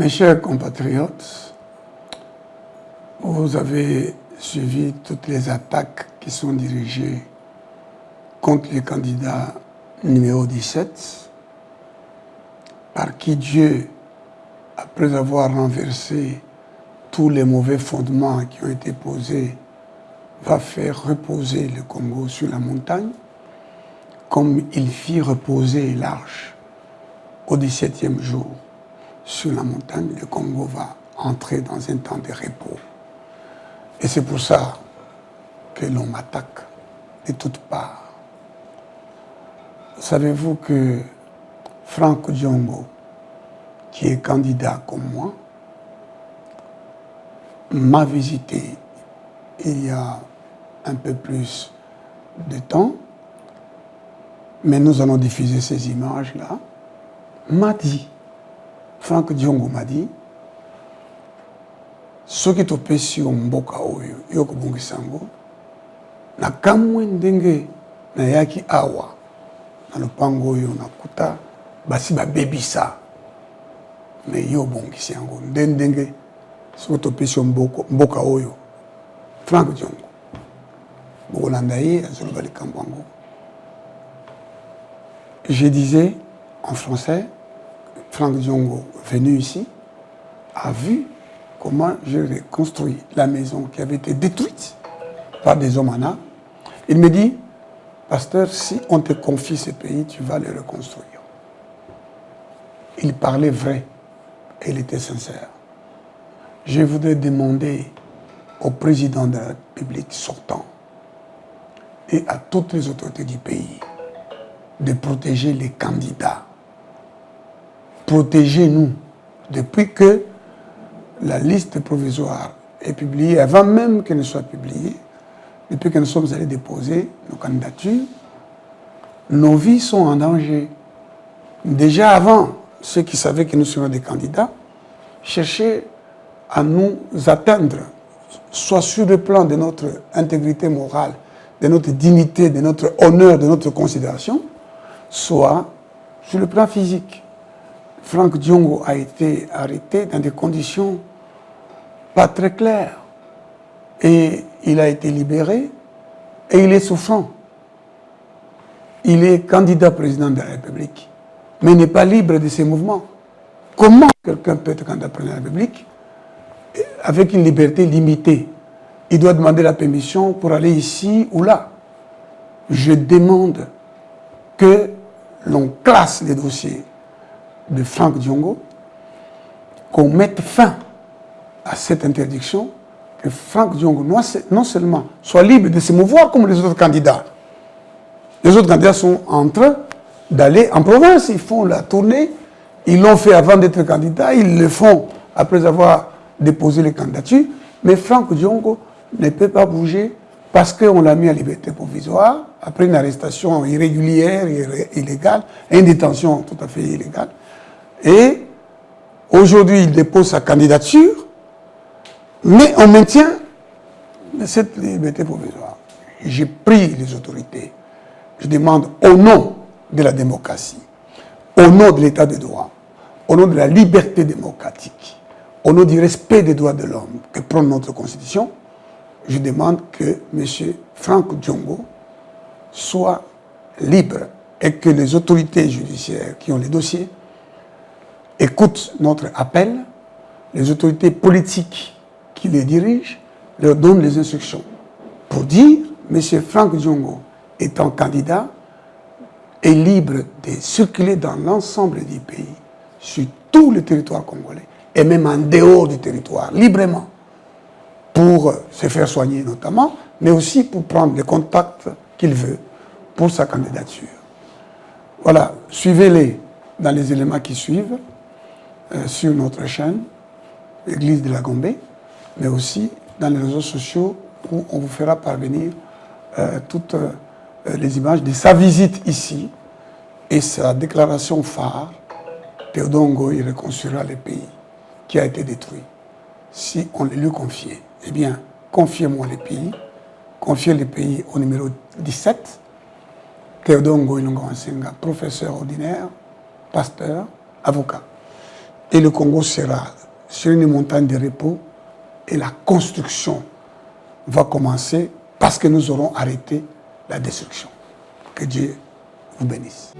Mes chers compatriotes, vous avez suivi toutes les attaques qui sont dirigées contre le candidat numéro 17, par qui Dieu, après avoir renversé tous les mauvais fondements qui ont été posés, va faire reposer le Congo sur la montagne, comme il fit reposer l'arche au 17e jour sur la montagne. Le Congo va entrer dans un temps de repos. Et c'est pour ça que l'on m'attaque de toutes parts. Savez-vous que Franck Diongo, qui est candidat comme moi, m'a visité il y a un peu plus de temps, mais nous allons diffuser ces images-là, m'a dit, Franck Diongo m'a dit, ce qui est si on mboka oyo, yoko bongisango, na kamwe ndenge na yaki awa, na lupango oyo na kuta, basi ba bebisa, mais yo bongisango, ndenge, ce qui est si on mboka oyo, Franck Diongo, Bogolandaye, Azolobali Kambango. Je disais en français, Franck Diongo, venu ici, a vu comment je reconstruis la maison qui avait été détruite par des hommes en art. Il me dit, pasteur, si on te confie ce pays, tu vas le reconstruire. Il parlait vrai et il était sincère. Je voudrais demander au président de la République sortant et à toutes les autorités du pays de protéger les candidats. Protégez-nous. Depuis que la liste provisoire est publiée, avant même qu'elle ne soit publiée, depuis que nous sommes allés déposer nos candidatures, nos vies sont en danger. Déjà avant, ceux qui savaient que nous serions des candidats cherchaient à nous atteindre, soit sur le plan de notre intégrité morale, de notre dignité, de notre honneur, de notre considération, soit sur le plan physique. Franck Diongo a été arrêté dans des conditions pas très claires. Et il a été libéré et il est souffrant. Il est candidat président de la République, mais il n'est pas libre de ses mouvements. Comment quelqu'un peut être candidat président de la République avec une liberté limitée? Il doit demander la permission pour aller ici ou là. Je demande que l'on classe les dossiers de Franck Diongo, qu'on mette fin à cette interdiction, que Franck Diongo non seulement soit libre de se mouvoir comme les autres candidats. Les autres candidats sont en train d'aller en province, ils font la tournée, ils l'ont fait avant d'être candidats, ils le font après avoir déposé les candidatures, mais Franck Diongo ne peut pas bouger parce qu'on l'a mis à liberté provisoire, après une arrestation irrégulière, illégale, et une détention tout à fait illégale. Et aujourd'hui, il dépose sa candidature, mais on maintient cette liberté provisoire. J'ai pris les autorités. Je demande au nom de la démocratie, au nom de l'état de droit, au nom de la liberté démocratique, au nom du respect des droits de l'homme que prend notre Constitution, je demande que M. Franck Diongo soit libre et que les autorités judiciaires qui ont les dossiers écoutent notre appel, les autorités politiques qui les dirigent leur donnent les instructions pour dire M. Franck Diongo étant candidat est libre de circuler dans l'ensemble du pays, sur tout le territoire congolais et même en dehors du territoire, librement, pour se faire soigner notamment, mais aussi pour prendre les contacts qu'il veut pour sa candidature. Voilà, suivez-les dans les éléments qui suivent sur notre chaîne, l'Église de la Gombe, mais aussi dans les réseaux sociaux où on vous fera parvenir toutes les images de sa visite ici et sa déclaration phare, Théodore Ngoï reconstruira le pays qui a été détruit. Si on le lui confiait, eh bien, confiez-moi les pays, confiez les pays au numéro 17, Théodore Ngoï Longo Nsenga, professeur ordinaire, pasteur, avocat. et le Congo sera sur une montagne de repos et la construction va commencer parce que nous aurons arrêté la destruction. Que Dieu vous bénisse.